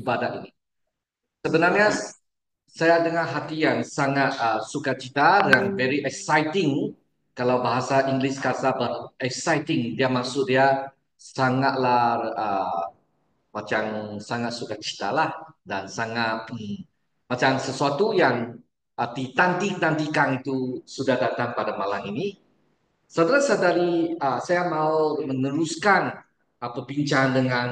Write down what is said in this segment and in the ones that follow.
ibadat ini. Sebenarnya saya dengan hati yang sangat sukacita dan very exciting. Kalau bahasa Inggeris kata exciting, dia maksud dia sangatlah macam sangat sukacita lah dan sangat macam sesuatu yang ditanti-tantikan itu sudah datang pada malam ini. Saudara-saudari, saya mau meneruskan perbincangan dengan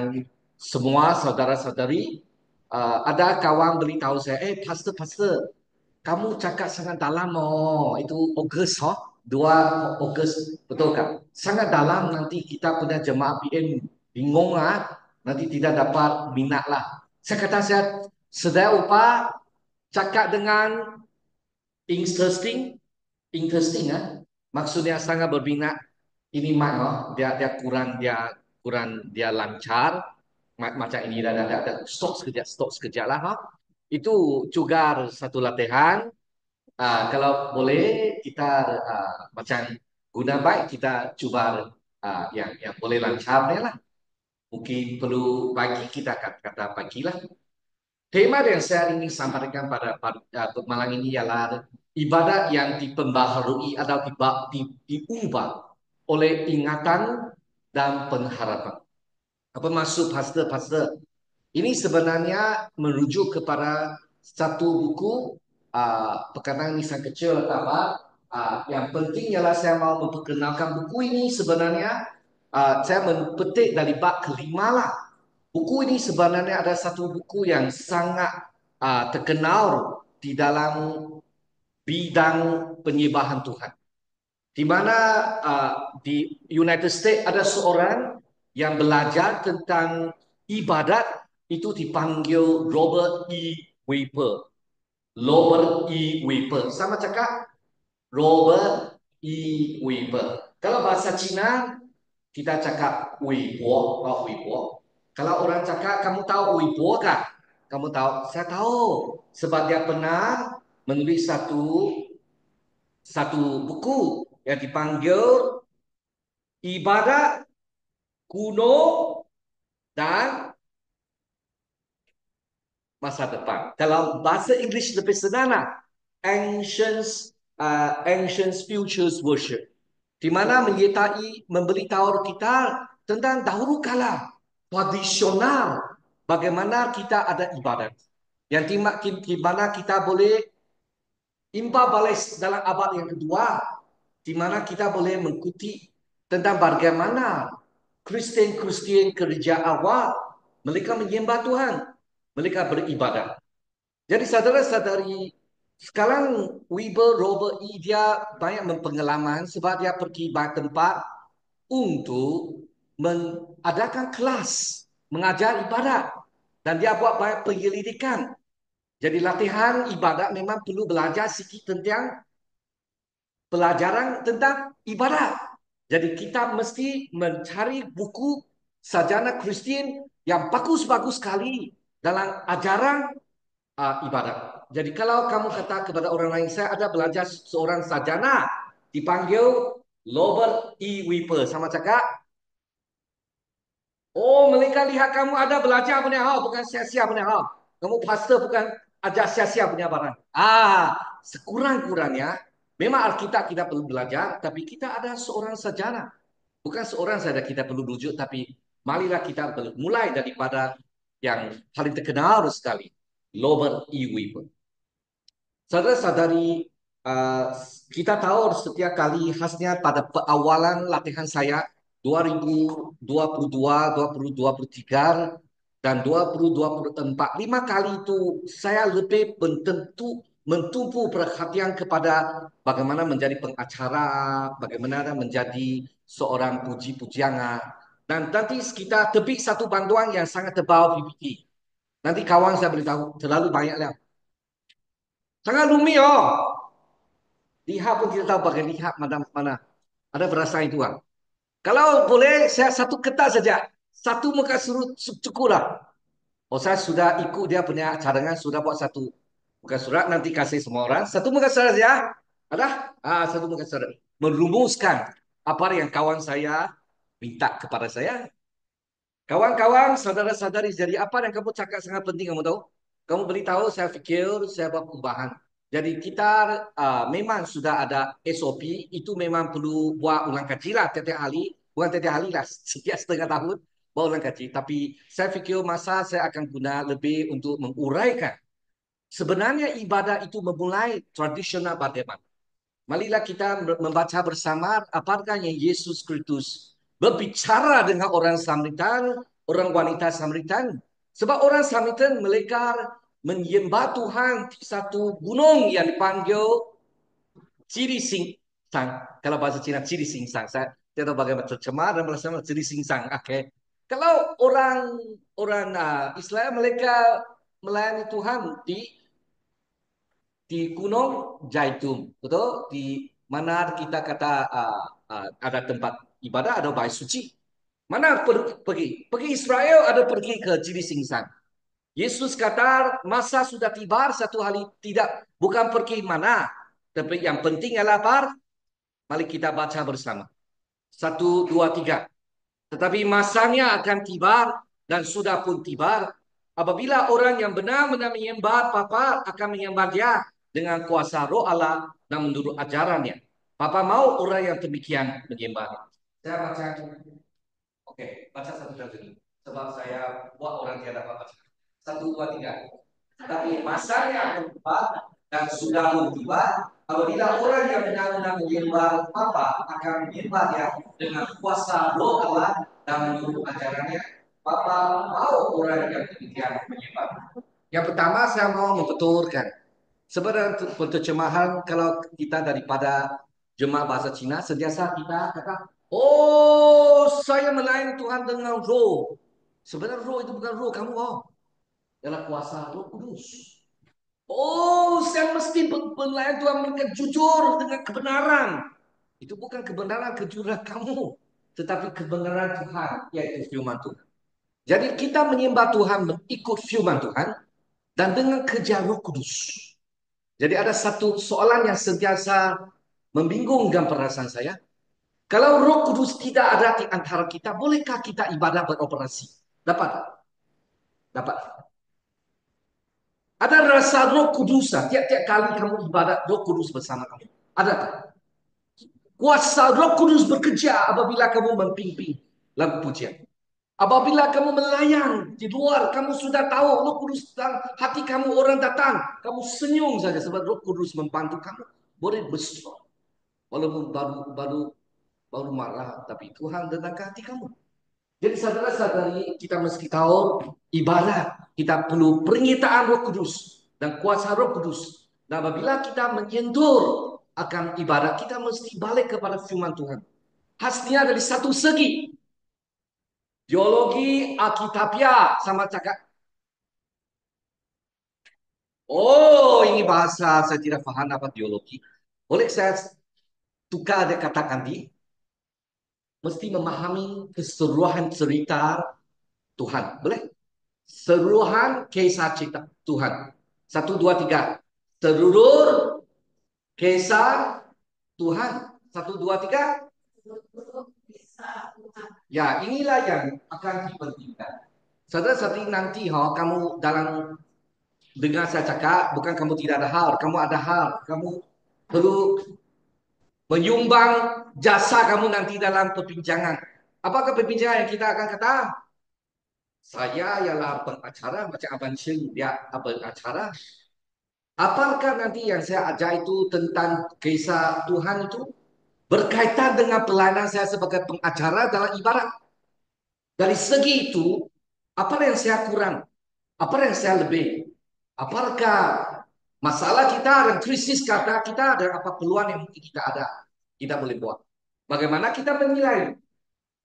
semua saudara-saudari. Ada kawan beritahu saya, pastor, pastor, kamu cakap sangat dalam, oh, itu Ogos, oh, 2 Ogos, betul kan? Sangat dalam, nanti kita punya jemaah PM bingung lah, nanti tidak dapat minat lah. Saya kata saya, sedaya upah cakap dengan interesting, interesting ah. Maksudnya sangat berminat. Ini mak oh, dia kurang dia lancar. Macam ini ada stop sekejap lah ha. Itu juga satu latihan. Kalau boleh kita macam guna baik kita cuba yang boleh lancar ni lah. Mungkin perlu pagi kita kata pagi lah. Tema yang saya ingin sampaikan pada malam ini ialah ibadat yang diperbaharui atau diubah oleh ingatan dan pengharapan. Apa maksud pastor? Ini sebenarnya merujuk kepada satu buku perkataan nisan kecil atau apa. Yang penting ialah saya mau memperkenalkan buku ini sebenarnya saya memetik dari bab kelima lah. Buku ini sebenarnya ada satu buku yang sangat terkenal di dalam bidang penyembahan Tuhan. Di mana di United States ada seorang yang belajar tentang ibadat itu dipanggil Robert E. Wiper. Robert E. Wiper. Sama cakap Robert E. Wiper. Kalau bahasa Cina kita cakap Weibo, oh Weibo. Kalau orang cakap kamu tahu Weibo kah? Kamu tahu? Saya tahu sebab dia pernah menulis satu satu buku yang dipanggil Ibadat Kuno dan Masa Depan. Dalam bahasa Inggeris lebih sederhana, Ancient Futures Worship. Di mana menyertai memberitahu kita tentang dahulu kala tradisional bagaimana kita ada ibadat. Yang di mana kita boleh imba balik dalam abad yang kedua, di mana kita boleh mengikuti tentang bagaimana Kristen-Kristen kerja awal mereka menyembah Tuhan, mereka beribadat. Jadi saudara-saudari, sekarang Weber Robert E. dia banyak mempengalaman sebab dia pergi banyak tempat untuk mengadakan kelas mengajar ibadat dan dia buat banyak penyelidikan. Jadi latihan ibadat memang perlu belajar sikit tentang pelajaran tentang ibadat. Jadi kita mesti mencari buku sarjana Kristian yang bagus-bagus sekali dalam ajaran ibadat. Jadi kalau kamu kata kepada orang lain, saya ada belajar seorang sarjana dipanggil Robert E. Wiper. Sama cakap, oh mereka lihat kamu ada belajar punya hal, bukan sia-sia punya hal. Kamu pastor bukan ajar sia-sia punya barang. Sekurang-kurangnya, memang Alkitab kita perlu belajar, tapi kita ada seorang sarjana. Bukan seorang saja kita perlu rujuk, tapi marilah kita mulai daripada yang paling terkenal sekali, Robert E. Wiper. Saudara-saudari, uh, kita tahu setiap kali khasnya pada awalan latihan saya 2022, 2023 dan 2024. 5 kali itu saya lebih mentumpu perhatian kepada bagaimana menjadi pengacara, bagaimana menjadi seorang puji-pujian. Dan nanti kita tebik satu bantuan yang sangat tebal PPT. Nanti kawan saya beritahu terlalu banyak lah. Sangat rumit oh. Lihat pun tidak tahu bagaimana lihat mana mana. Ada berasa itu ah. Kalau boleh saya satu kertas saja. Satu muka surat cukup lah. Oh saya sudah ikut dia punya cadangan sudah buat satu muka surat nanti kasih semua orang. Satu muka surat saja. Ada? Satu muka surat. Merumuskan apa yang kawan saya minta kepada saya. Kawan-kawan, saudara-saudari, jadi apa yang kamu cakap sangat penting kamu tahu? Kamu beritahu, saya fikir, saya buat perubahan. Jadi kita memang sudah ada SOP, itu memang perlu buat ulang kaji lah tiap-tiap hari. Bukan tiap-tiap hari lah, setiap setengah tahun buat ulang kaji. Tapi saya fikir masa saya akan guna lebih untuk menguraikan. Sebenarnya ibadah itu memulai tradisional bagaimana? Marilah kita membaca bersama apakah yang Yesus Kristus berbicara dengan orang Samaritan, orang wanita Samaritan. Sebab orang Samaritan mereka menyembah Tuhan di satu gunung yang dipanggil Ciri Sing Sang. Kalau bahasa Cina Ciri Sing Sang. Saya tidak tahu bagaimana terjemah dan bersama Ciri Sing Sang. Oke. Kalau orang orang Islam mereka melayani Tuhan di Gunung Jaitun, betul? Di mana kita kata ada tempat ibadah, ada bait suci. Mana pergi? Pergi Israel, ada pergi ke Jiri Singsan. Yesus kata masa sudah tiba satu hari tidak bukan pergi mana, tapi yang penting adalah apa? Mari kita baca bersama. Satu, dua, tiga. Tetapi masanya akan tiba dan sudah pun tiba apabila orang yang benar-benar menyembah Bapa akan menyembah Dia dengan kuasa Roh Allah dan menurut ajarannya. Papa mau orang yang demikian menyembah. Saya baca. Oke, baca satu lagi. Sebab saya buat orang tiada baca. Satu, dua, tiga. Tapi masanya akan tiba dan sudah pun tiba apabila orang yang benar-benar menyembah Bapa akan menyembah Dia dengan kuasa Roh Allah dan menurut ajarannya. Papa mau orang yang demikian menyembah. Yang pertama saya mau membetulkan. Sebenarnya penerjemahan kalau kita daripada jemaah bahasa Cina, sentiasa kita kata, oh saya melayani Tuhan dengan roh. Sebenarnya roh itu bukan roh kamu, oh. Adalah kuasa roh kudus. Oh, saya mesti melayani Tuhan mereka jujur dengan kebenaran. Itu bukan kebenaran kejujuran kamu, tetapi kebenaran Tuhan, yaitu firman Tuhan. Jadi kita menyembah Tuhan mengikut firman Tuhan dan dengan kerja Roh Kudus. Jadi ada satu soalan yang sentiasa membingungkan perasaan saya. Kalau Roh Kudus tidak ada di antara kita, bolehkah kita ibadah beroperasi? Dapat? Dapat. Ada rasa Roh Kudus tiap-tiap kali kamu ibadat Roh Kudus bersama kamu. Ada tak? Kuasa Roh Kudus bekerja apabila kamu mempimpin lagu pujian. Apabila kamu melayang di luar, kamu sudah tahu Roh Kudus dalam hati kamu orang datang, kamu senyum saja sebab Roh Kudus membantu kamu. Boleh bersuara. Walaupun baru marah, tapi Tuhan datang ke hati kamu. Jadi saudara-saudari, kita mesti tahu ibadah. Kita perlu pernyataan Roh Kudus dan kuasa Roh Kudus. Dan apabila kita menyentuh akan ibadah, kita mesti balik kepada firman Tuhan. Khasnya dari satu segi. Teologi Alkitabiah sama cakap. Oh, ini bahasa saya tidak paham apa teologi. Boleh saya tukar ada kata ganti? Mesti memahami keseluruhan cerita Tuhan. Boleh? Seluruhan kisah cerita Tuhan. Satu, dua, tiga. Seluruh kisah Tuhan. Satu, dua, tiga. Ya, inilah yang akan dipentingkan. Saudara-saudari nanti kamu dalam dengar saya cakap, bukan kamu tidak ada hal, kamu ada hal. Kamu perlu menyumbang jasa kamu nanti dalam perbincangan. Apakah perbincangan yang kita akan kata? Saya ialah pengacara macam Abang Cheng, dia pengacara. Apakah nanti yang saya ajar itu tentang kisah Tuhan itu berkaitan dengan pelayanan saya sebagai pengacara dalam ibarat? Dari segi itu, apa yang saya kurang? Apa yang saya lebih? Apakah masalah kita dan krisis kata kita dan apa peluang yang mungkin kita ada? Kita boleh buat. Bagaimana kita menilai?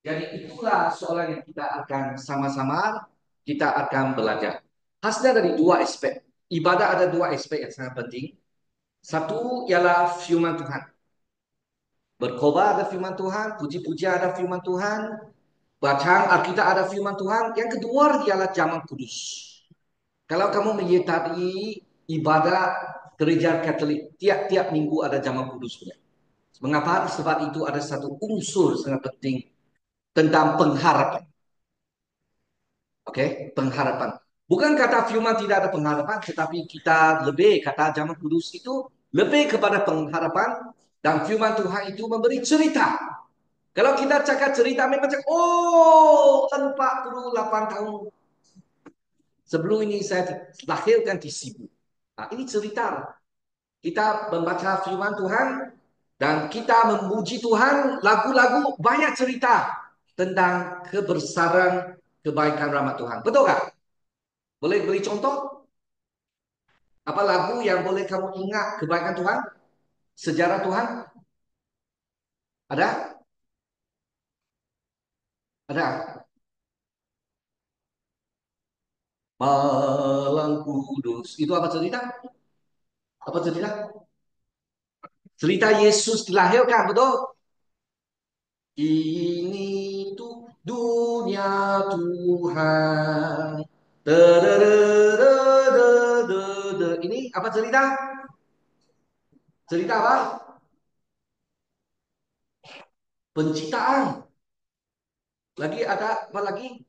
Jadi itulah soalan yang kita akan sama-sama kita akan belajar. Khasnya dari dua aspek. Ibadah ada dua aspek yang sangat penting. Satu ialah firman Tuhan. Berkhotbah ada firman Tuhan, puji-puji ada firman Tuhan, bacaan Alkitab ada firman Tuhan. Yang kedua ialah zaman kudus. Kalau kamu menyertai ibadah gereja Katolik, tiap-tiap minggu ada zaman kudusnya. Mengapa? Sebab itu ada satu unsur sangat penting tentang pengharapan. Oke, pengharapan. Bukan kata firman tidak ada pengharapan, tetapi kita lebih kata zaman kudus itu lebih kepada pengharapan dan firman Tuhan itu memberi cerita. Kalau kita cakap cerita memang cakap, oh 48 tahun sebelum ini saya lahirkan di Sibu. Nah, ini cerita. Kita membaca firman Tuhan dan kita memuji Tuhan, lagu-lagu banyak cerita tentang kebesaran kebaikan rahmat Tuhan. Betul tak? Boleh beri contoh? Apa lagu yang boleh kamu ingat kebaikan Tuhan? Sejarah Tuhan? Ada? Ada? Malang Kudus. Itu apa cerita? Apa cerita? Cerita Yesus dilahirkan, betul? Ini tuh dunia Tuhan. Ini apa cerita? Cerita apa? Penciptaan. Lagi ada apa lagi?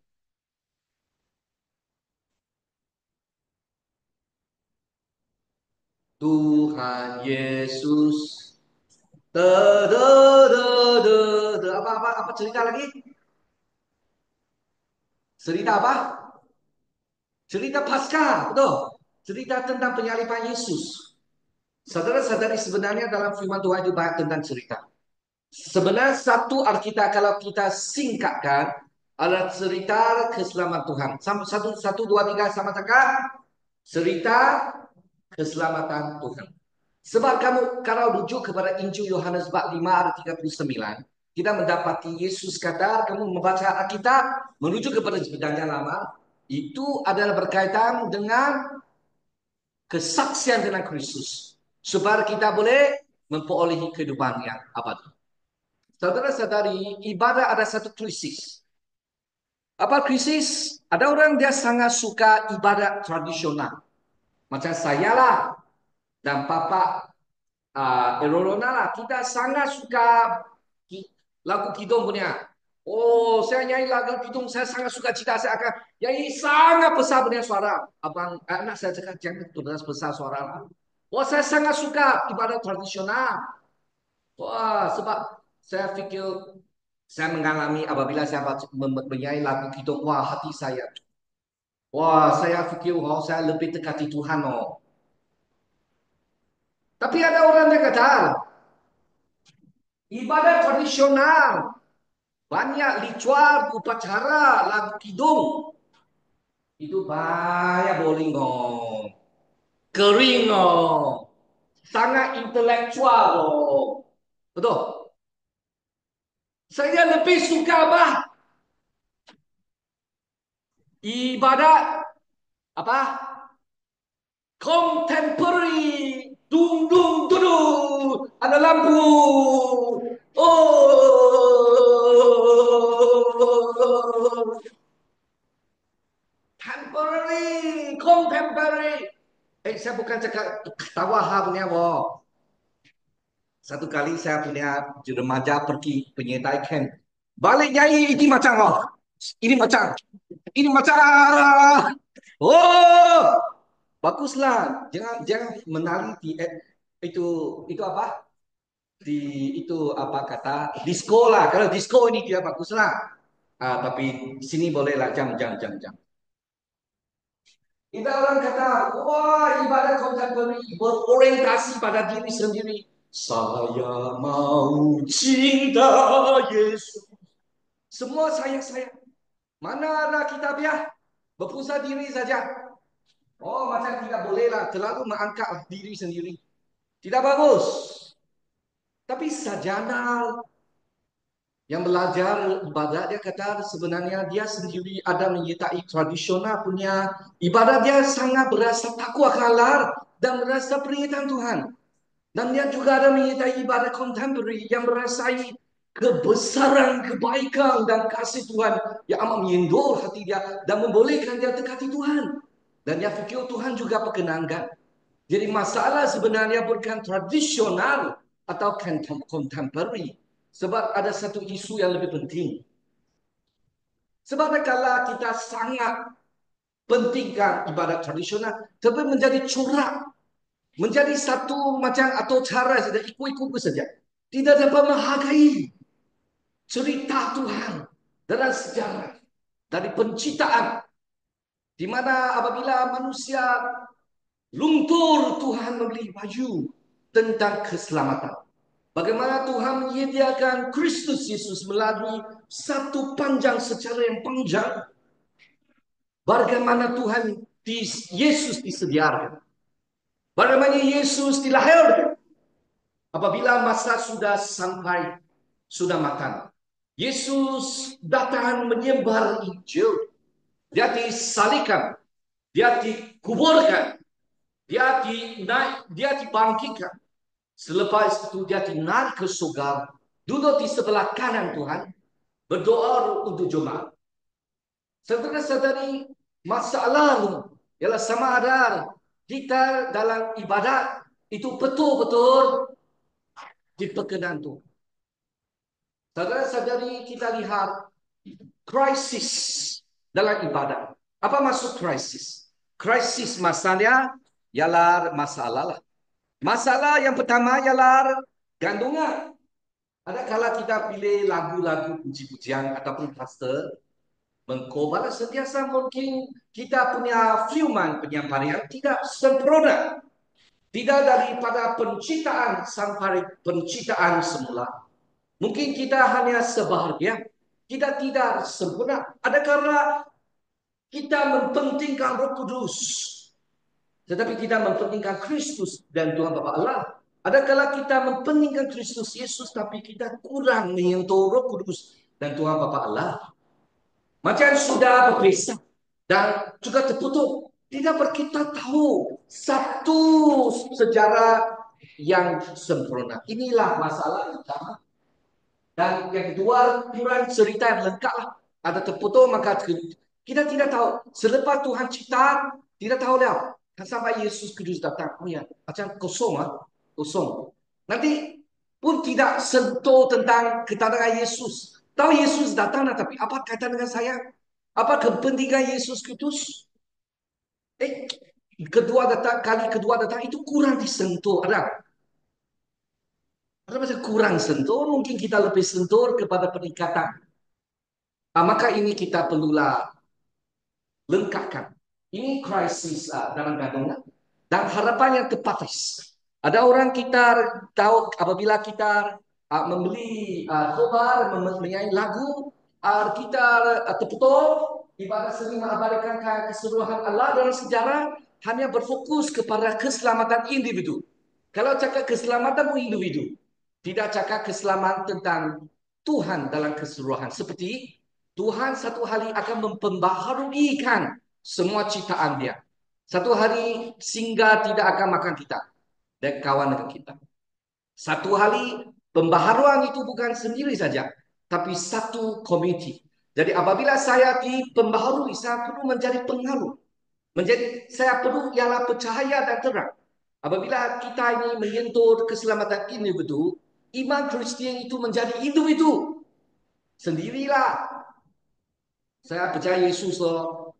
Tuhan Yesus. Apa cerita lagi? Cerita apa? Cerita Paskah, betul. Cerita tentang penyaliban Yesus. Saudara-saudari sebenarnya dalam firman Tuhan itu banyak tentang cerita. Sebenarnya satu Alkitab kalau kita singkatkan adalah cerita keselamatan Tuhan. Satu, satu, dua, tiga sama cakap. Cerita keselamatan Tuhan. Sebab kamu kalau rujuk kepada Injil Yohanes bab 5 ayat 39, kita mendapati Yesus kata, kamu membaca Alkitab menuju kepada perjanjian lama, itu adalah berkaitan dengan kesaksian dengan Kristus. Supaya kita boleh memperolehi kehidupan yang abadi. Saudara-saudari, ibadah ada satu krisis. Apa krisis? Ada orang dia sangat suka ibadah tradisional. Macam saya lah dan Papa Erorona lah. Kita sangat suka lagu Kidung punya. Oh, saya nyanyi lagu Kidung. Saya sangat suka cita. Saya akan nyanyi sangat besar punya suara. Abang, anak saya cakap jangan terlalu besar suara lah. Oh, saya sangat suka ibadah tradisional. Wah, sebab saya fikir saya mengalami apabila saya menyanyi lagu itu, wah hati saya, wah saya fikir, wah saya lebih dekati Tuhan oh. Tapi ada orang yang kata ibadah tradisional banyak ritual upacara lagu kidung itu banyak bowling oh, kering oh, sangat intelektual oh, betul. Saya lebih suka apa? Ibadah apa? Contemporary, dung dung dung, ada lampu. Oh, temporary, contemporary. Saya bukan cakap tawa punya boh. Satu kali saya punya remaja pergi penyertai camp. Balik nyanyi ini macam oh. Ini macam. Ini macam. Oh, baguslah. Jangan jangan menaliti itu apa? Di itu apa kata disco lah. Kalau disco ini dia baguslah. Tapi sini bolehlah jam. Kita orang kata, wah ibadah kontemporer berorientasi pada diri sendiri. Saya mau cinta Yesus. Semua saya. Mana ada kita biar berpusat diri saja. Oh macam tidak bolehlah terlalu mengangkat diri sendiri. Tidak bagus. Tapi sarjana yang belajar ibadat dia kata sebenarnya dia sendiri ada menyertai tradisional punya ibadat dia sangat berasa takut akan Allah dan berasa peringatan Tuhan. Dan dia juga ada menyertai ibadat contemporary yang merasai kebesaran, kebaikan dan kasih Tuhan yang amat menyentuh hati dia dan membolehkan dia dekati Tuhan. Dan dia fikir Tuhan juga perkenankan. Jadi masalah sebenarnya bukan tradisional atau contemporary. Sebab ada satu isu yang lebih penting. Sebab kalau kita sangat pentingkan ibadat tradisional, tapi menjadi corak, menjadi satu macam atau cara saja, ikut-ikut saja. Tidak dapat menghargai cerita Tuhan dalam sejarah dari penciptaan, di mana apabila manusia luntur, Tuhan memberi wahyu tentang keselamatan. Bagaimana Tuhan menyediakan Kristus Yesus melalui satu panjang secara yang panjang. Bagaimana Yesus disediakan. Bagaimana Yesus dilahirkan. Apabila masa sudah sampai, sudah makan. Yesus datang menyebar Injil. Dia disalibkan. Dia dikuburkan. Dia dibangkitkan. Selepas itu dia dinaik ke surga. Duduk di sebelah kanan Tuhan. Berdoa untuk jemaat. Saudara-saudari, masalah ialah sama ada kita dalam ibadat itu betul-betul diperkenan Tuhan. Saudara-saudari, kita lihat krisis dalam ibadat. Apa maksud krisis? Krisis masalahnya ialah masalah lah. Masalah yang pertama ialah gandungan. Ada kala kita pilih lagu-lagu puji-pujian ataupun pastor mengkhabar sentiasa mungkin kita punya firman penyampaian tidak sempurna. Tidak daripada penciptaan sampai penciptaan semula. Mungkin kita hanya sebahagian. Kita tidak sempurna. Ada karena kita mempentingkan Roh Kudus. Tetapi kita mempentingkan Kristus dan Tuhan Bapa Allah. Adakala kita mempentingkan Kristus Yesus tapi kita kurang menyentuh Roh Kudus dan Tuhan Bapa Allah. Macam sudah berpisah dan juga terputus. Tidak kita tahu satu sejarah yang sempurna. Inilah masalah yang pertama. Dan yang kedua, kurang cerita yang lengkap lah. Ada terputus, maka kita tidak tahu. Selepas Tuhan cipta, tidak tahu lah. Dan sampai Yesus Kristus datang. Oh ya, macam kosong lah. Kosong. Nanti pun tidak sentuh tentang kedatangan Yesus. Tahu Yesus datang, tapi apa kaitan dengan saya? Apa kepentingan Yesus Kristus? Kali kedua datang itu kurang disentuh. Ada macam kurang sentuh, mungkin kita lebih sentuh kepada peningkatan. Maka ini kita perlulah lengkapkan. Ini krisis dalam kandungan dan harapan yang tepatis. Ada orang kita tahu apabila kita membeli khobar, menyanyi lagu, kita terputus ibadat seni mengabadikan keseluruhan Allah dalam sejarah hanya berfokus kepada keselamatan individu. Kalau cakap keselamatan individu, tidak cakap keselamatan tentang Tuhan dalam keseluruhan. Seperti Tuhan satu hari akan memperbaharuikan semua ciptaan dia. Satu hari singa tidak akan makan kita dan kawan dengan kita. Satu hari pembaharuan itu bukan sendiri saja, tapi satu komiti. Jadi apabila saya dipembaharui, saya perlu menjadi pengaruh. Saya perlu ialah percaya dan terang. Apabila kita ini menyentuh keselamatan individu, iman Kristian itu menjadi individu. Sendirilah. Saya percaya Yesus loh.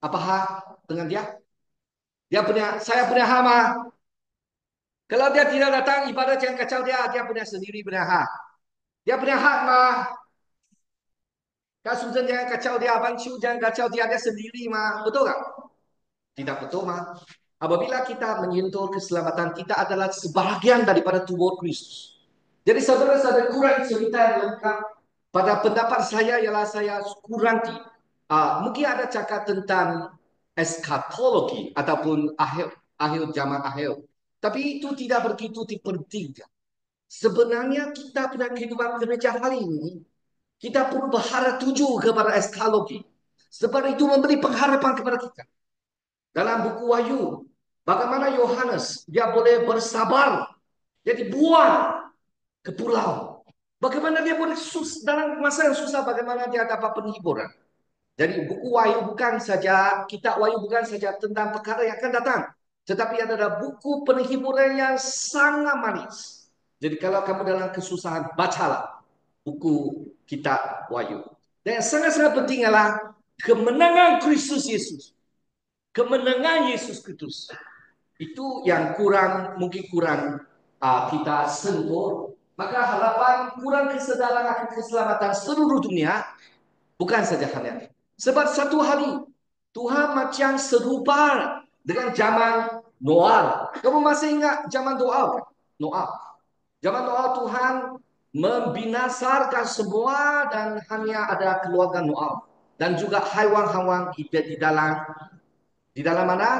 Apa hak dengan dia? Saya punya hak mah. Kalau dia tidak datang, ibadah jangan kacau dia. Dia punya sendiri punya hak. Dia punya hak mah. Kak Susan jangan kacau dia. Abang Chu jangan kacau dia. Dia sendiri mah. Betul tak? Tidak betul mah. Apabila kita menyentuh keselamatan, kita adalah sebahagian daripada tubuh Kristus. Jadi saudara-saudara kurang cerita yang lengkap. Pada pendapat saya ialah saya kurang mungkin ada cakap tentang eskatologi ataupun akhir zaman akhir. Tapi itu tidak begitu dipentingkan. Sebenarnya kita punya kehidupan gereja hari ini, kita perlu berharap tuju kepada eskatologi. Sebab itu memberi pengharapan kepada kita. Dalam buku Wahyu, bagaimana Yohanes, dia boleh bersabar. Dia dibuang ke pulau. Bagaimana dia boleh dalam masa yang susah, bagaimana dia dapat penghiburan. Jadi buku Wahyu bukan saja, kitab Wahyu bukan saja tentang perkara yang akan datang. Tetapi adalah buku penghiburan yang sangat manis. Jadi kalau kamu dalam kesusahan, bacalah buku kitab Wahyu. Dan yang sangat-sangat penting adalah kemenangan Kristus Yesus. Kemenangan Yesus Kristus. Itu yang mungkin kurang kita sentuh. Maka harapan kurang kesedaran akan keselamatan seluruh dunia bukan saja hanya. Sebab satu hari Tuhan macam serupa dengan zaman Noah. Kamu masih ingat zaman Noah kan? Noah. Zaman Noah Tuhan membinasakan semua dan hanya ada keluarga Noah dan juga haiwan-haiwan di dalam mana?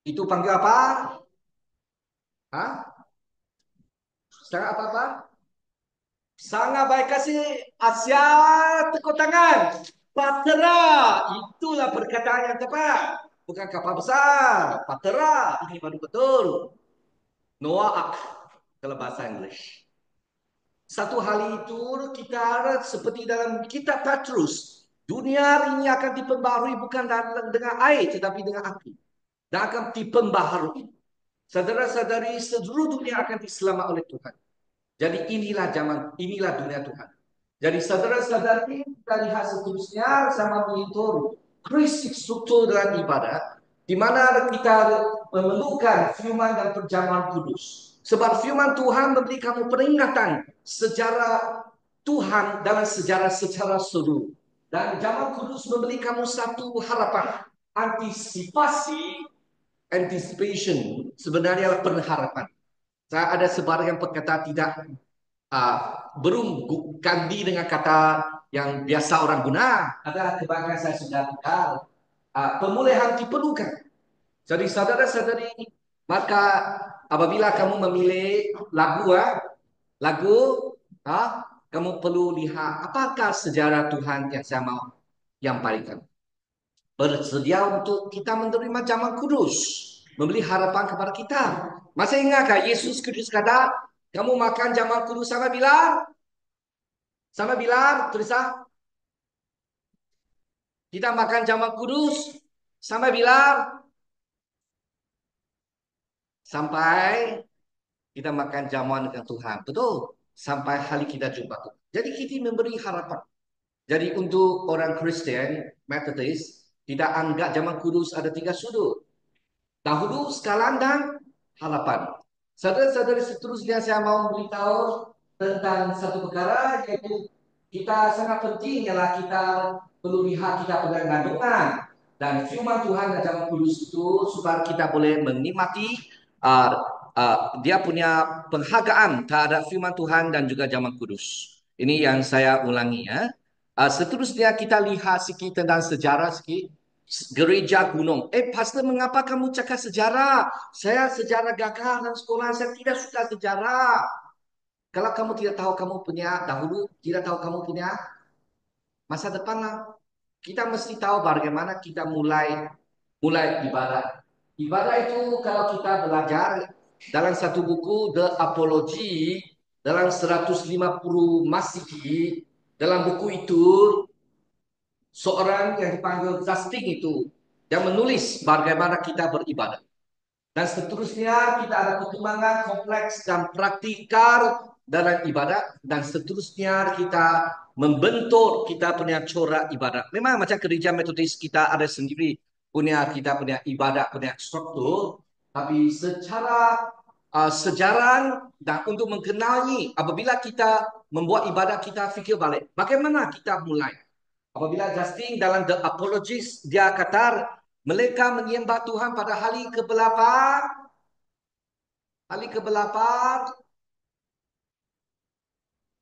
Itu panggil apa? Hah? Sangat apa-apa? Sangat baik kasih Asia tepuk tangan. Patera, itulah perkataan yang tepat. Bukan kapal besar, patera. Ini baru betul. Noah Ark dalam bahasa Inggris. Satu hal itu kita seperti dalam kitab Petrus. Dunia ini akan diperbaharui bukan dengan air tetapi dengan api. Dan akan diperbaharui. Saudara-saudari seluruh dunia akan diselamatkan oleh Tuhan. Jadi inilah dunia Tuhan. Jadi saudara-saudari kita lihat seterusnya sama menyentuh prinsip struktur dalam ibadat di mana kita memerlukan firman dan perjamuan kudus. Sebab firman Tuhan memberi kamu peringatan sejarah Tuhan dalam sejarah secara seluruh. Dan jamuan kudus memberi kamu satu harapan. Anticipation sebenarnya adalah pengharapan. Saya ada sebarang yang berkata tidak uh, berganti dengan kata yang biasa orang guna. Ada kebanyakan saya sudah kenal. Pemulihan diperlukan. Jadi saudara-saudari, maka apabila kamu memilih lagu, kamu perlu lihat apakah sejarah Tuhan yang saya mau nyampaikan. Bersedia untuk kita menerima zaman kudus, memberi harapan kepada kita. Masih ingatkah Yesus Kristus kata, kamu makan zaman kudus sama bila? Sama bila, tulisah, kita makan zaman kudus sama bila? Sampai kita makan jamuan dengan Tuhan. Betul. Sampai hari kita jumpa Tuhan. Jadi kita memberi harapan. Jadi untuk orang Kristen, Methodist, tidak anggap zaman kudus ada tiga sudut. Dahulu, sekarang, dan harapan. Saudara-saudari seterusnya saya mau memberitahu tentang satu perkara yaitu kita sangat penting ialah kita perlu lihat kita pada kandungan dan firman Tuhan dan zaman kudus itu supaya kita boleh menikmati uh, dia punya penghargaan terhadap firman Tuhan dan juga zaman kudus. Ini yang saya ulangi ya. Seterusnya kita lihat sikit tentang sejarah sikit. Gereja gunung. Pastor, mengapa kamu cakap sejarah? Saya sejarah gagal dalam sekolah. Saya tidak suka sejarah. Kalau kamu tidak tahu kamu punya dahulu, tidak tahu kamu punya masa depan lah. Kita mesti tahu bagaimana kita mulai ibadah. Ibadah itu kalau kita belajar dalam satu buku The Apology dalam 150 Masehi, dalam buku itu seorang yang dipanggil Justin itu yang menulis bagaimana kita beribadah. Dan seterusnya kita ada perkembangan kompleks dan praktikal dalam ibadat. Dan seterusnya kita membentuk kita punya corak ibadat. Memang macam gereja metodis kita ada sendiri kita punya ibadat, punya struktur. Tapi secara sejarah dan untuk mengenali apabila kita membuat ibadat kita fikir balik. Bagaimana kita mulai? Apabila Justin dalam The Apologist dia kata mereka menyembah Tuhan pada hari ke-8, hari ke-8,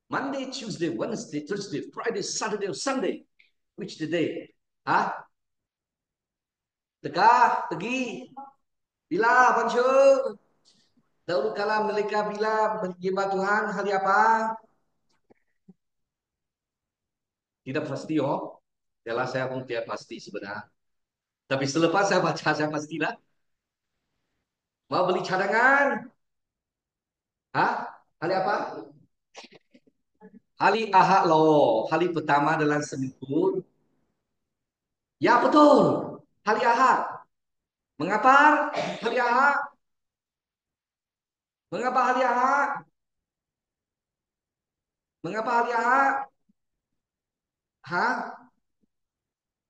Monday, Tuesday, Wednesday, Thursday, Friday, Saturday, or Sunday. Which the day? Tegah, tegi. Bila, Pancu? Dahulu kala mereka bila menyembah Tuhan hari apa? Tidak pasti, oh. Jelas saya pun tidak pasti sebenarnya. Tapi selepas saya baca, saya pastilah. Mau beli cadangan? Hari apa? Hari Ahad loh. Hari pertama dalam seminggu. Ya betul. Hari Ahad. Mengapa hari Ahad? Mengapa hari Ahad? Mengapa hari Ahad? Ha?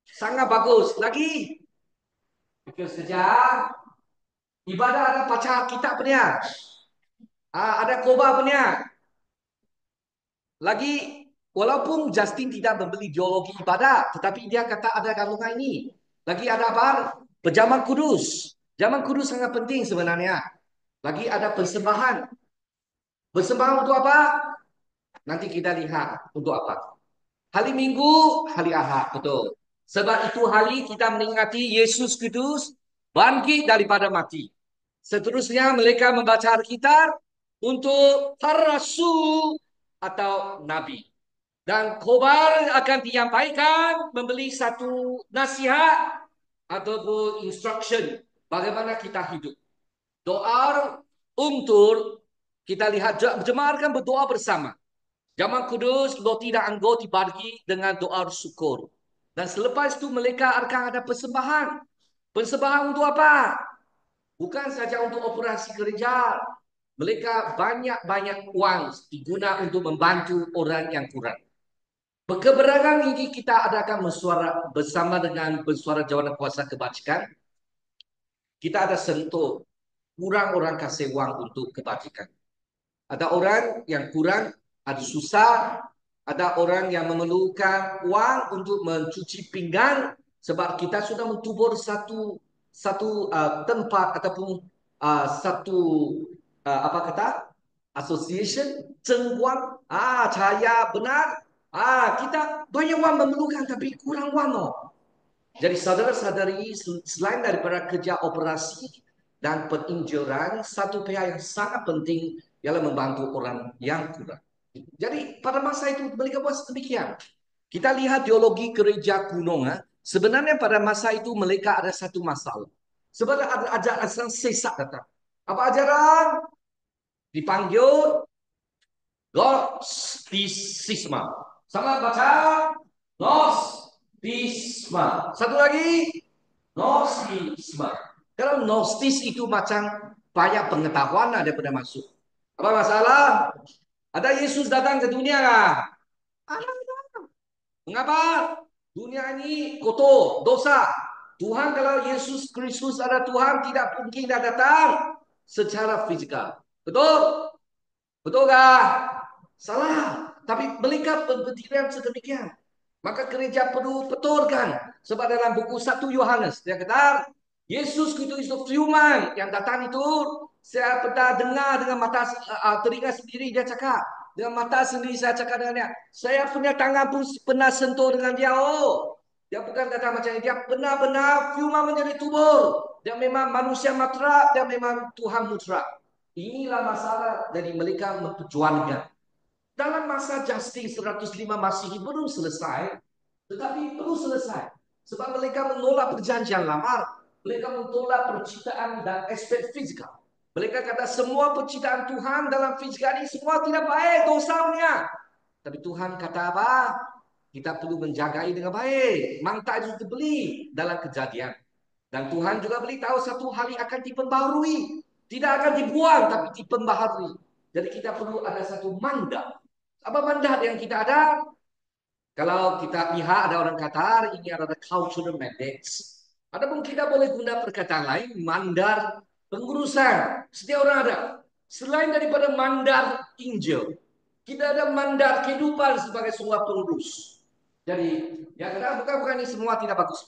Sangat bagus. Lagi, fikir sekejap. Ibadah ada pacar kita punya. Ada kobar punya. Lagi, walaupun Justin tidak membeli ideologi ibadah, tetapi dia kata ada kandungan ini. Lagi ada apa? Pejaman kudus. Zaman kudus sangat penting sebenarnya. Lagi ada persembahan. Persembahan untuk apa? Nanti kita lihat untuk apa. Hari Minggu, hari Ahad, betul. Sebab itu hari kita mengingati Yesus Kristus bangkit daripada mati. Seterusnya mereka membaca Alkitab untuk para rasul atau nabi. Dan khobar akan menyampaikan membeli satu nasihat ataupun instruction bagaimana kita hidup. Doa untuk kita lihat jemaat kan berdoa bersama. Zaman kudus roti dan anggur dibagi dengan doa syukur. Dan selepas itu mereka akan ada persembahan. Persembahan untuk apa? Bukan saja untuk operasi gereja. Mereka banyak-banyak uang digunakan untuk membantu orang yang kurang. Keberadaan ini kita adakan bersuara bersama dengan bersuara jawatan kuasa kebajikan. Kita ada sentuh kurang orang kasih uang untuk kebajikan. Ada orang yang kurang, ada susah, ada orang yang memerlukan uang untuk mencuci pinggan sebab kita sudah mentubur satu tempat ataupun satu apa kata association cengguang cahaya benar kita banyak orang memerlukan tapi kurang uang no. Jadi saudara-saudari selain daripada kerja operasi dan peninjuran, satu pihak yang sangat penting ialah membantu orang yang kurang. Jadi pada masa itu mereka buat demikian. Kita lihat teologi gereja kuno, sebenarnya pada masa itu mereka ada satu masalah. Sebenarnya ada ajaran sesat datang. Apa ajaran? Dipanggil Gnostisisme. Sama baca Gnostisme. Satu lagi Gnostisme. Kalau Gnostis itu macam banyak pengetahuan daripada masuk. Apa masalah? Ada Yesus datang ke dunia kah? Mengapa? Dunia ini kotor, dosa. Tuhan kalau Yesus Kristus ada Tuhan tidak mungkin dia datang secara fizikal. Betul? Betulkah? Salah. Tapi mereka berpikiran sedemikian. Maka gereja perlu betulkan. Sebab dalam buku 1 Yohanes, dia kata, Yesus itu firman yang datang itu, saya pernah dengar dengan mata telinga sendiri dia cakap. Dengan mata sendiri saya cakap dengan dia. Saya punya tangan pun pernah sentuh dengan dia. Oh, dia bukan kata macam ini. Dia benar-benar firman menjadi tubuh. Dia memang manusia matrak, dia memang Tuhan mutlak. Inilah masalah dari mereka memperjuangkan. Dalam masa Justin 105 Masihi belum selesai, tetapi perlu selesai. Sebab mereka menolak perjanjian lama, mereka menolak penciptaan dan aspek fizikal. Mereka kata semua penciptaan Tuhan dalam fizikal ini semua tidak baik dosanya. Tapi Tuhan kata apa? Kita perlu menjagai dengan baik. Mangta itu dibeli dalam kejadian. Dan Tuhan juga beritahu satu hari akan diperbarui. Tidak akan dibuang, tapi diperbaharui. Jadi kita perlu ada satu mandat. Apa mandat yang kita ada? Kalau kita lihat ada orang kata ini adalah cultural mandates. Adapun kita boleh guna perkataan lain, mandat pengurusan. Setiap orang ada. Selain daripada mandat Injil, kita ada mandat kehidupan sebagai sebuah pengurus. Jadi, yang kata bukan ini semua tidak bagus.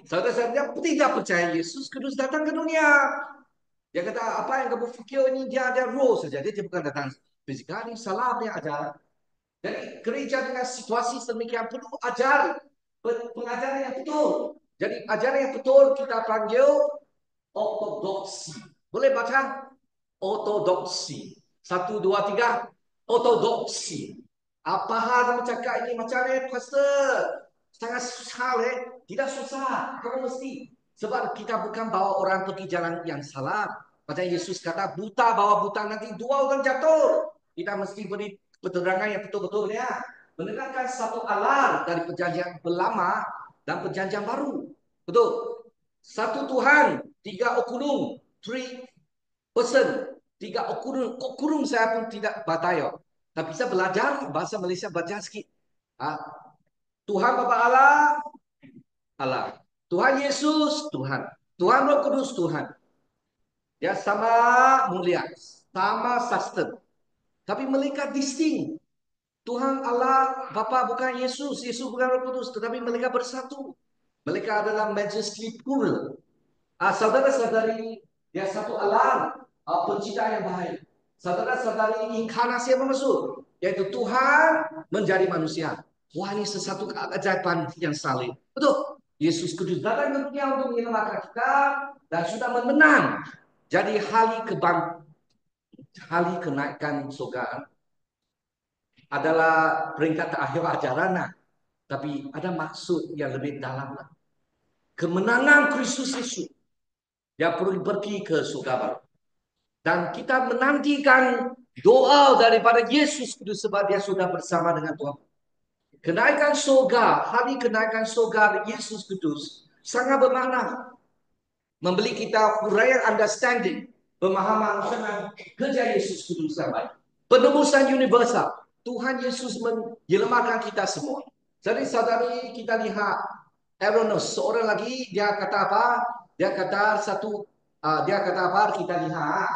Saudara-saudara tidak percaya Yesus Kristus datang ke dunia. Dia kata apa yang kamu fikir ini dia ada roh saja. Dia bukan datang fizikal. Ini salah dia ajar. Jadi gereja dengan situasi sedemikian perlu ajar pengajaran yang betul. Jadi ajaran yang betul kita panggil ortodoksi. Boleh baca? Ortodoksi. Satu, dua, tiga. Ortodoksi. Apa hal kamu cakap ini macam ni, pastor? Sangat susah, Tidak susah. Kamu mesti. Sebab kita bukan bawa orang pergi jalan yang salah. Macam Yesus kata, buta bawa buta nanti dua orang jatuh. Kita mesti beri penerangan yang betul-betul ya. Menerangkan satu alar dari perjanjian lama dan perjanjian baru. Betul. Satu Tuhan, tiga okulum, three person, tiga okulum. Okulum saya pun tidak batayo. Tak bisa belajar bahasa Malaysia, belajar sikit. Ah, Tuhan Bapa Allah, Allah. Tuhan Yesus, Tuhan. Tuhan Roh Kudus, Tuhan. Ya sama mulia, sama substance. Tapi mereka distinct. Tuhan Allah Bapa bukan Yesus, Yesus bukan Roh Kudus, tetapi mereka bersatu. Mereka adalah majesty plural. Saudara-saudari, dia satu alam pencipta yang baik. Saudara-saudari inkarnasi yang maksud, yaitu Tuhan menjadi manusia. Wah, ini sesuatu keajaiban yang salib. Betul. Yesus Kudus datang ke dunia untuk menyelamatkan kita dan sudah menang. Jadi hari kenaikan surga adalah peringkat terakhir ajaran, tapi ada maksud yang lebih dalam. Kemenangan Kristus Yesus yang perlu pergi ke surga baru. Dan kita menantikan doa daripada Yesus Kudus sebab dia sudah bersama dengan Tuhan. Kenaikan surga, hari kenaikan surga Yesus Kudus sangat bermakna. Memberi kita huraian understanding, pemahaman tentang kerja Yesus Kudus yang baik. Penebusan universal. Tuhan Yesus menyelamatkan kita semua. Jadi saudari kita lihat Aaronos, seorang lagi dia kata apa? Dia kata dia kata apa? Kita lihat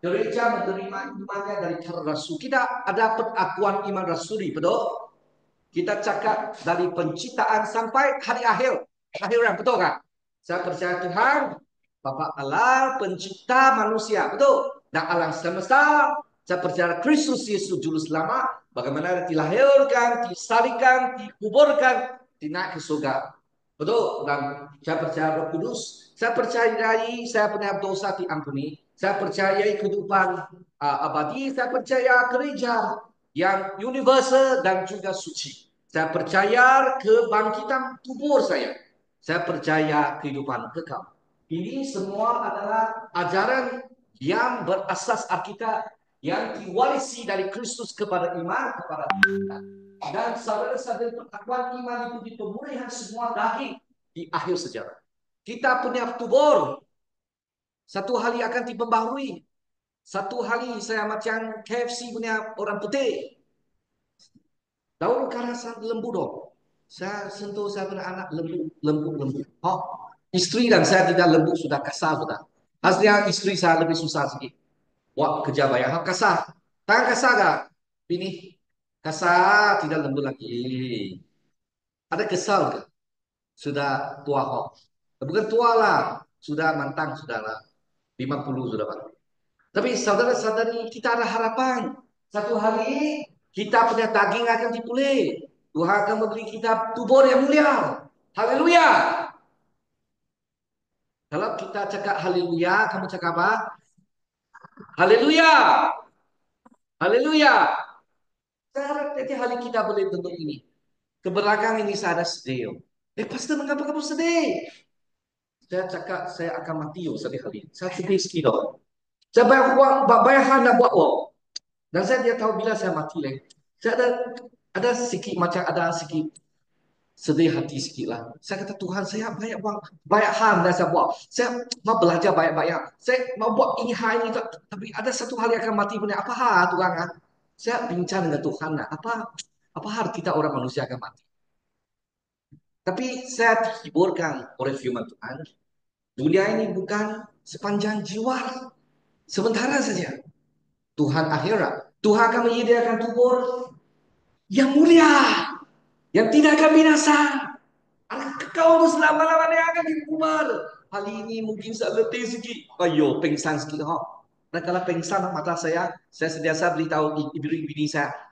gereja menerima imannya dari para rasul. Kita ada pengakuan iman rasuli, betul? Kita cakap dari penciptaan sampai hari akhiran, betul kan? Saya percaya Tuhan, Bapa Allah, pencipta manusia, betul? Dan alam semesta, saya percaya Kristus Yesus Juru Selamat, bagaimana dilahirkan, disalibkan, dikuburkan, dinaik ke surga. Betul? Dan saya percaya Roh Kudus, saya percayai saya punya dosa diampuni, saya percayai kehidupan abadi, saya percaya gereja yang universal dan juga suci. Saya percaya kebangkitan tubuh saya. Saya percaya kehidupan kekal. Ini semua adalah ajaran yang berasas Alkitab yang diwarisi dari Kristus kepada iman kepada kita. Dan saudara-saudara pengakuan iman itu di pemulihan semua daging di akhir sejarah. Kita punya tubuh satu hari akan diperbaharui. Satu hari saya macam KFC punya orang putih. Tahu karena saya lembu dong. Saya sentuh saya punya anak lembu. Oh, istri dan saya tidak lembu sudah kasar sudah. Hasilnya istri saya lebih susah sedikit. Wah, kerja banyak. Kasar. Tangan kasar gak? Ini kasar tidak lembu lagi. Ada kesal ke? Sudah tua kok. Bukan tua lah. Sudah mantang sudah lah. 50 sudah Pak. Tapi saudara-saudari kita ada harapan. Satu hari kita punya daging akan dipulih. Tuhan akan memberi kita tubuh yang mulia. Haleluya. Kalau kita cakap haleluya, kamu cakap apa? Haleluya. Haleluya. Saya harap nanti hari kita boleh bentuk ini. Kebelakang ini saya ada sedih. Pastor, mengapa kamu sedih? Saya cakap saya akan mati sedih hari ini. Saya sedih sikit. Saya banyak hal nak buat. Dan saya dia tahu bila saya mati lagi. Saya ada sikit macam ada sikit sedih hati sikit lah. Saya kata Tuhan saya banyak buang banyak hal yang saya buat. Saya mau belajar banyak-banyak. Saya mau buat ini hal ini tapi ada satu hal yang akan mati punya apa hal Tuhan kan? Saya bincang dengan Tuhan lah. Apa hal kita orang manusia akan mati. Tapi saya dihiburkan oleh firman Tuhan. Dunia ini bukan sepanjang jiwa. Sementara saja. Tuhan akhirat. Tuhan akan menyediakan tubuh yang mulia. Yang tidak akan binasa. Anak kekal selama-lamanya yang akan dikubur. Hari ini mungkin saya letih sikit. Ayo, pengsan sikit. Dan kalau pengsan mata saya sentiasa beritahu ibu-ibu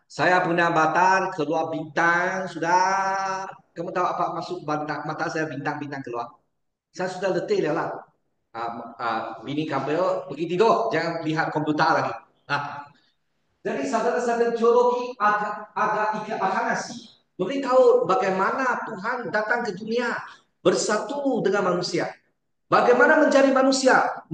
saya punya mata keluar bintang. Sudah, kamu tahu apa maksud mata saya bintang-bintang keluar? Saya sudah letih lah. Bini kamu pergi tidur. Jangan lihat komputer lagi. Jadi saudara-saudara teologi agak nasi. Beritahu bagaimana Tuhan datang ke dunia bersatu dengan manusia. Bagaimana menjadi manusia,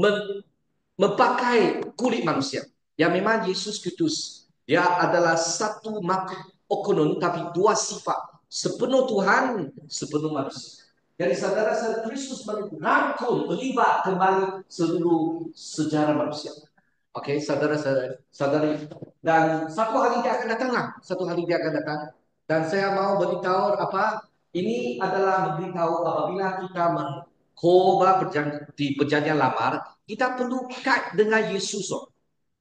memakai kulit manusia. Yang memang Yesus Kristus, dia adalah satu makhluk okonon tapi dua sifat. Sepenuh Tuhan, sepenuh manusia. Jadi saudara-saudara Kristus merangkul, melibat kembali seluruh sejarah manusia. Oke, saudara-saudari. Dan satu hari dia akan datang lah. Satu hari dia akan datang. Dan saya mau beritahu apa? Ini adalah memberitahu apabila kita mencoba di perjanjian lamar, kita perlu kat dengan Yesus. Oh.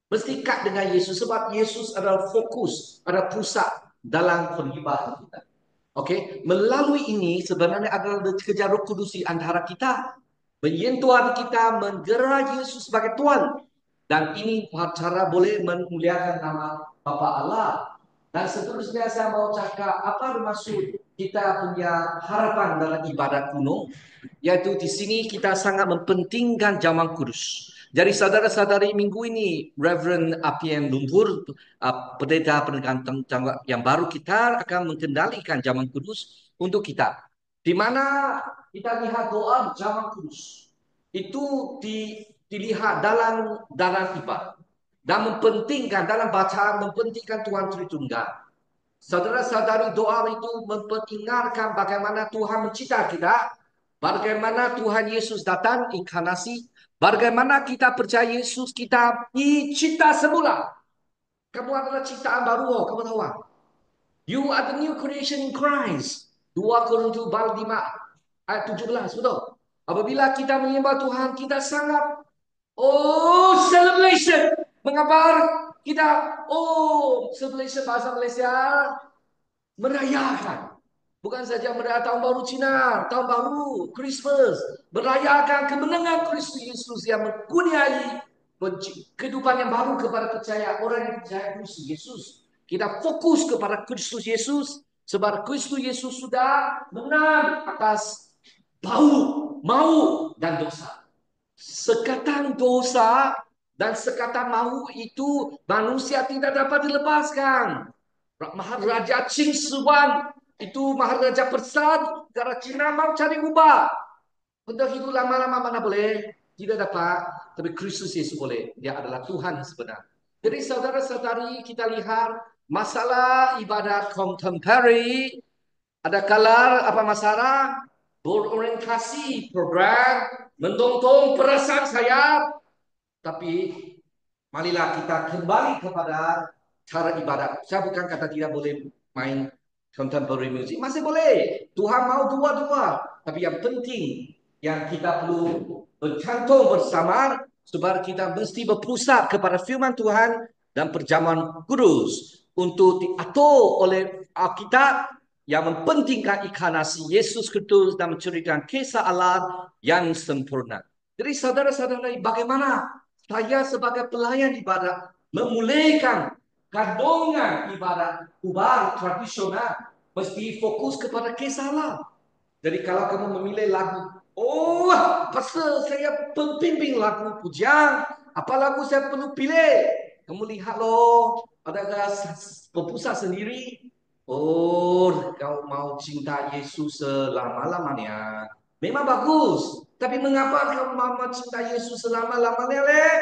Mesti kat dengan Yesus sebab Yesus adalah fokus, adalah pusat dalam peribadahan kita. Okey, melalui ini sebenarnya adalah kerja Roh Kudus di antara kita. Menyentuh hati kita, menggerak Yesus sebagai Tuhan. Dan ini cara boleh memuliakan nama Bapa Allah. Dan seterusnya saya mau cakap apa maksud kita punya harapan dalam ibadat kuno. Yaitu di sini kita sangat mempentingkan zaman kudus. Jadi saudara-saudari minggu ini Reverend Apien Lumpur, pendeta penegak yang baru kita akan mengendalikan zaman kudus untuk kita. Di mana kita lihat doa zaman kudus. Itu dilihat dalam ibadat. Dan mempentingkan dalam bacaan mempentingkan Tuhan Tritunggal. Saudara-saudari doa itu memperingatkan bagaimana Tuhan mencipta kita. Bagaimana Tuhan Yesus datang inkarnasi. Bagaimana kita percaya Yesus kita dicipta semula. Kamu adalah ciptaan baru. Oh, kamu tahu. You are the new creation in Christ. 2 Korintus bab 5 ayat 17. Betul. Apabila kita menyembah Tuhan, kita sangat celebration. Mengapa kita celebration bahasa Malaysia merayakan. Bukan saja merayakan tahun baru Cina, tahun baru Christmas, merayakan kemenangan Kristus Yesus yang mempunyai kehidupan yang baru kepada percaya orang yang percaya Kristus Yesus. Kita fokus kepada Kristus Yesus sebab Kristus Yesus sudah menang atas mau dan dosa. Sekatan dosa dan sekatan mau itu manusia tidak dapat dilepaskan. Maharaja Qing Shi Huang itu Maharaja besar negara Cina mau cari ubah. Untuk hidup lama-lama mana boleh? Tidak dapat. Tapi Kristus Yesus boleh. Dia adalah Tuhan sebenar. Jadi saudara-saudari kita lihat masalah ibadat contemporary. Ada kalar apa masalah? Berorientasi program. Mendongkong perasaan saya. Tapi marilah kita kembali kepada cara ibadat. Saya bukan kata tidak boleh main contemporary music. Masih boleh. Tuhan mau dua-dua. Tapi yang penting, yang kita perlu bercantum bersama, sebab kita mesti berpusat kepada firman Tuhan dan perjamuan kudus untuk diatur oleh Alkitab yang mempentingkan inkarnasi Yesus Kristus dan menceritakan kisah Allah yang sempurna. Jadi saudara-saudara, bagaimana saya sebagai pelayan ibadat memulihkan kandungan ibadat ubah tradisional mesti fokus kepada kisah Allah. Jadi kalau kamu memilih lagu, pasal saya pembimbing lagu pujian, apa lagu saya perlu pilih? Kamu lihat loh, adakah pepusat sendiri? Kau mau cinta Yesus selama-lamanya. Memang bagus. Tapi mengapa kau mau cinta Yesus selama-lamanya, leh?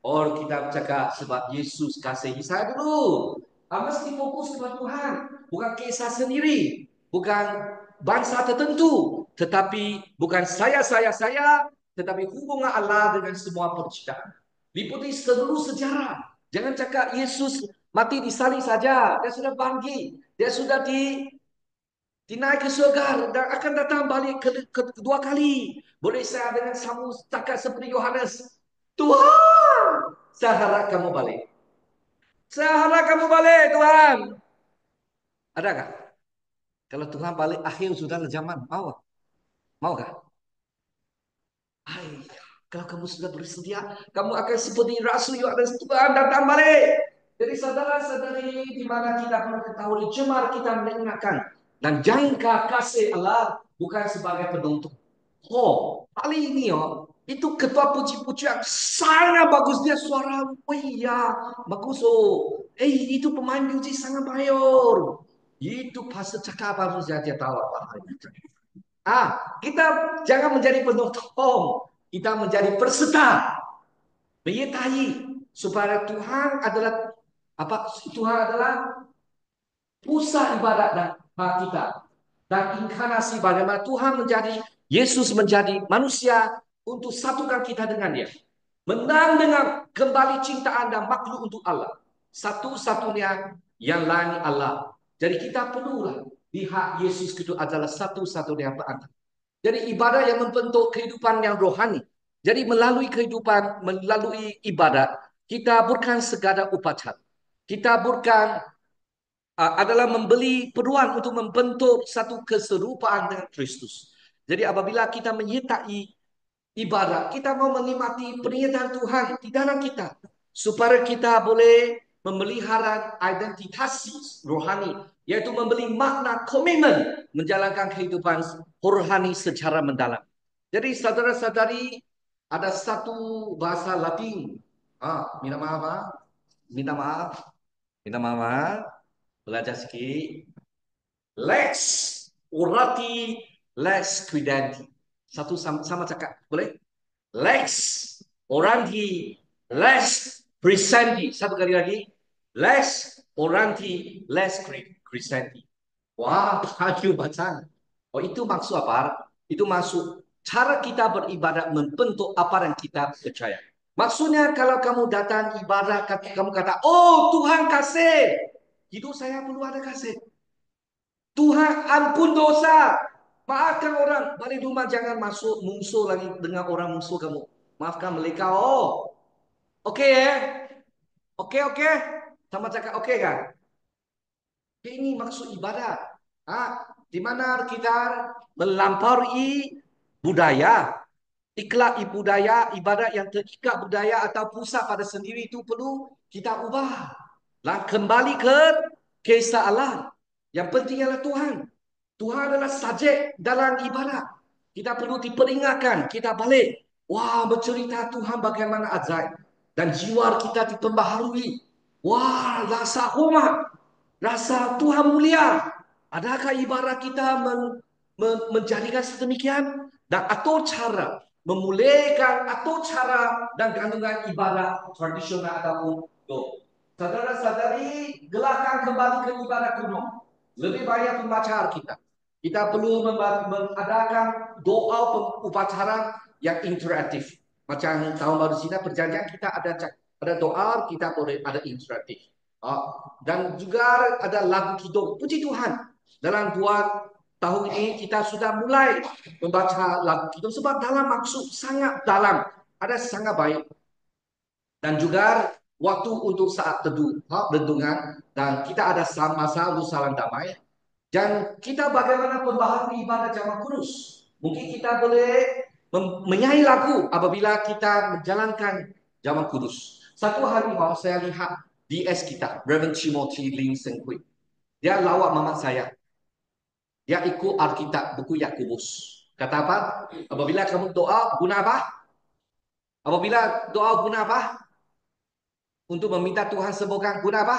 Kita cakap sebab Yesus kasihi saya dulu. Mesti fokus kepada Tuhan. Bukan kisah sendiri. Bukan bangsa tertentu. Tetapi bukan saya. Tetapi hubungan Allah dengan semua penciptaan. Liputi seluruh sejarah. Jangan cakap Yesus mati di salib saja. Dia sudah bangkit. Dia sudah dinaik ke surga dan akan datang balik kedua kali. Boleh saya dengan samu setakat seperti Yohanes. Tuhan, saya harap kamu balik. Saya harap kamu balik, Tuhan. Adakah? Kalau Tuhan balik akhir sudah zaman, mau? Maukah? Hai, kalau kamu sudah bersedia, kamu akan seperti Rasul Yohanes, Tuhan datang balik. Jadi saudara-saudari di mana kita perlu ketahui, cuma kita mendengarkan dan jangka kasih Allah bukan sebagai penuntut. Kali ini itu ketua puji-pujian sangat bagus dia suara, bagus itu pemain puji sangat mayor. Itu pasal cakap apa saja tahu apa. Kita jangan menjadi penonton, kita menjadi peserta, menyertai supaya Tuhan adalah apa? Tuhan adalah pusat ibadat dan kita dan inkarnasi bagaimana Tuhan menjadi Yesus menjadi manusia untuk satukan kita dengan Dia. Menang dengan kembali cintaan dan makhluk untuk Allah. Satu-satunya yang lain Allah. Jadi kita perlulah lihat Yesus itu adalah satu-satunya perantara. Jadi ibadah yang membentuk kehidupan yang rohani. Jadi melalui kehidupan, melalui ibadat, kita bukan sekadar upacara. Kita bukan adalah membeli peluang untuk membentuk satu keserupaan dengan Kristus. Jadi apabila kita menyertai ibadat, kita mau menikmati pernyataan Tuhan di dalam kita. Supaya kita boleh memelihara identitas rohani. Yaitu membeli makna komitmen menjalankan kehidupan rohani secara mendalam. Jadi saudara-saudari, ada satu bahasa Latin. Minta maaf, minta maaf, minta maaf. Belajar sikit. Lex orati lex credendi. Satu sama cakap. Boleh? Lex orandi lex presendi. Satu kali lagi. Lex orandi lex credendi. Wah, baju bacaan. Oh, itu maksud apa? Itu maksud cara kita beribadat membentuk apa yang kita percaya. Maksudnya kalau kamu datang ibadat, kamu kata, oh Tuhan kasih. Hidup saya perlu ada kasih. Tuhan ampun dosa. Maafkan orang. Balik rumah jangan masuk musuh lagi dengan orang musuh kamu. Maafkan mereka. Oh, oke okay, ya. Oke, oke. Sama cakap oke kan? Ini maksud ibadat. Di mana kita melampaui budaya. Ikhlak budaya, ibadat yang terikat budaya atau pusat pada sendiri itu perlu kita ubah. Lah kembali ke kisah Allah. Yang penting adalah Tuhan. Tuhan adalah subjek dalam ibadat. Kita perlu diperingatkan, kita balik. Wah, bercerita Tuhan bagaimana ajaib. Dan jiwa kita diperbaharui. Wah, rasa hormat. Rasa Tuhan mulia. Adakah ibarat kita menjadikan sedemikian? Dan atau cara memulihkan atau cara dan kandungan ibadat tradisional ataupun do. Saudara-saudari, gelakan kembali ke ibadat kuno. Lebih banyak membaca kita. Kita perlu mengadakan doa upacara yang interaktif. Macam tahun baru Cina perjanjian kita ada doa, kita boleh ada interaktif. Dan juga ada lagu kidung. Puji Tuhan. Dalam 2 tahun ini kita sudah mulai membaca lagu kidung. Sebab dalam maksud sangat dalam. Ada sangat baik. Dan juga waktu untuk saat teduh. Renungan. Dan kita ada masa untuk salam damai. Dan kita bagaimana pembaharu ibadah zaman kudus. Mungkin kita boleh menyanyi lagu apabila kita menjalankan zaman kudus. Satu hari saya lihat DS kita, Reverend Timothy Lim Seng Hui. Dia lawak mamat saya. Dia ikut Alkitab, buku Yakobus. Kata apa? Apabila kamu doa, guna apa? Apabila doa guna apa? Untuk meminta Tuhan sembuhkan, guna apa?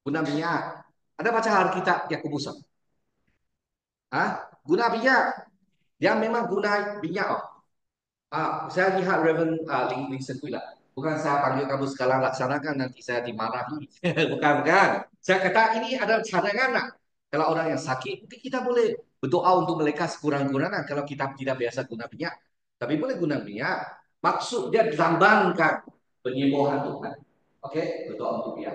Guna minyak. Ada baca Alkitab Yakobus? Guna minyak. Dia memang guna minyak. Saya lihat Reverend Ling Seng lah. Bukan saya panggil kamu sekarang laksanakan nanti saya dimarahi. Bukan. Saya kata ini ada cadangan nak. Kalau orang yang sakit, mungkin kita boleh berdoa untuk mereka sekurang-kurangnya kalau kita tidak biasa guna minyak. Tapi boleh guna minyak. Maksud dia lambangkan penyembuhan Tuhan. Oke, berdoa untuk dia.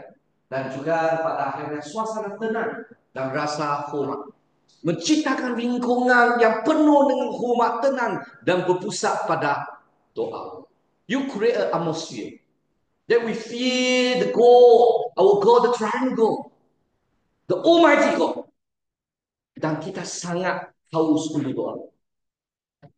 Dan juga pada akhirnya suasana tenang dan rasa hormat menciptakan lingkungan yang penuh dengan hormat tenang dan berpusat pada doa. You create an atmosphere that we feel the God, our God, the triangle, the Almighty God. Dan kita sangat haus untuk doa.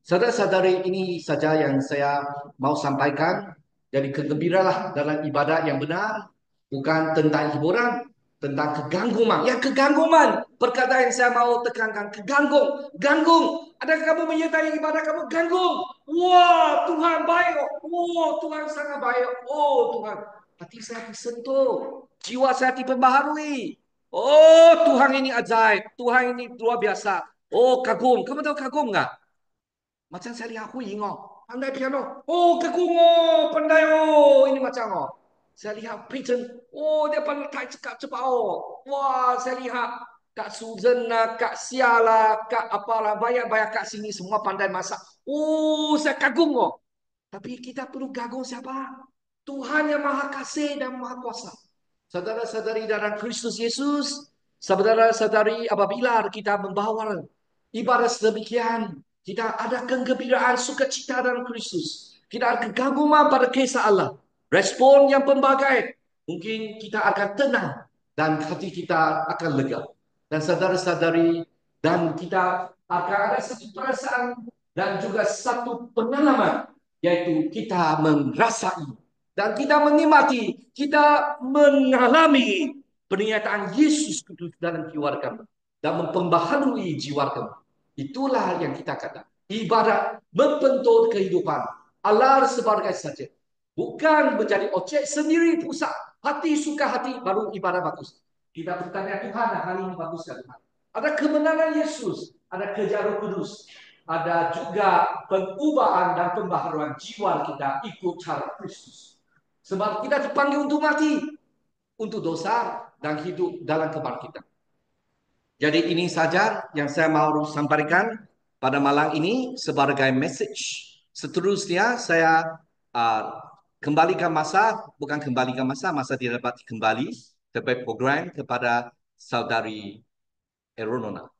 Saudara-saudari, ini saja yang saya mau sampaikan. Jadi kegembiralah dalam ibadat yang benar. Bukan tentang hiburan, tentang kegangguman. Ya, kegangguman. Perkataan yang saya mau tekankan, keganggung. Ganggung. Adakah kamu menyertai ibadat kamu ganggung? Wah, Tuhan baik. Wah, Tuhan sangat baik. Oh, Tuhan. Hati saya disentuh. Jiwa saya diperbaharui. Oh, Tuhan ini ajaib. Tuhan ini luar biasa. Oh, kagum. Kamu tahu kagum nggak? Macam saya lihat Hui Ying pandai piano. Oh, kagum oh, pandai oh. Ini macam oh. Saya lihat Peyton. Oh, dia pandai cakap cepat oh. Wah, saya lihat Kak Susan lah, Kak Sia lah, Kak apalah, banyak-banyak Kak sini semua pandai masak. Oh, saya kagum oh. Tapi kita perlu kagum siapa? Tuhan yang Maha Kasih dan Maha Kuasa. Saudara-saudari dalam Kristus Yesus, saudara-saudari apabila kita membawa ibadah sedemikian, kita ada kegembiraan, sukacita dalam Kristus. Kita ada kegaguman pada kisah Allah. Respon yang pelbagai. Mungkin kita akan tenang dan hati kita akan lega. Dan saudara-saudari, dan kita akan ada satu perasaan dan juga satu pengalaman, yaitu kita merasai dan kita menikmati, kita mengalami pernyataan Yesus Kristus dalam keluarga dan memperbaharui jiwa kami. Itulah yang kita kata. Ibarat membentuk kehidupan. Allah sebagai saja. Bukan menjadi objek sendiri pusat. Hati suka hati baru ibadah bagus. Kita bertanya Tuhan, hari ini bagus kan Tuhan? Ada kebenaran Yesus, ada kerja Roh Kudus, ada juga perubahan dan pembaharuan jiwa kita ikut cara Kristus. Sebab kita dipanggil untuk mati, untuk dosa dan hidup dalam kebangkitan. Jadi ini saja yang saya mau sampaikan pada malam ini sebagai message. Seterusnya saya uh, kembalikan masa, bukan kembalikan masa, masa tidak dapat kembali, tapi program kepada saudari Eronona.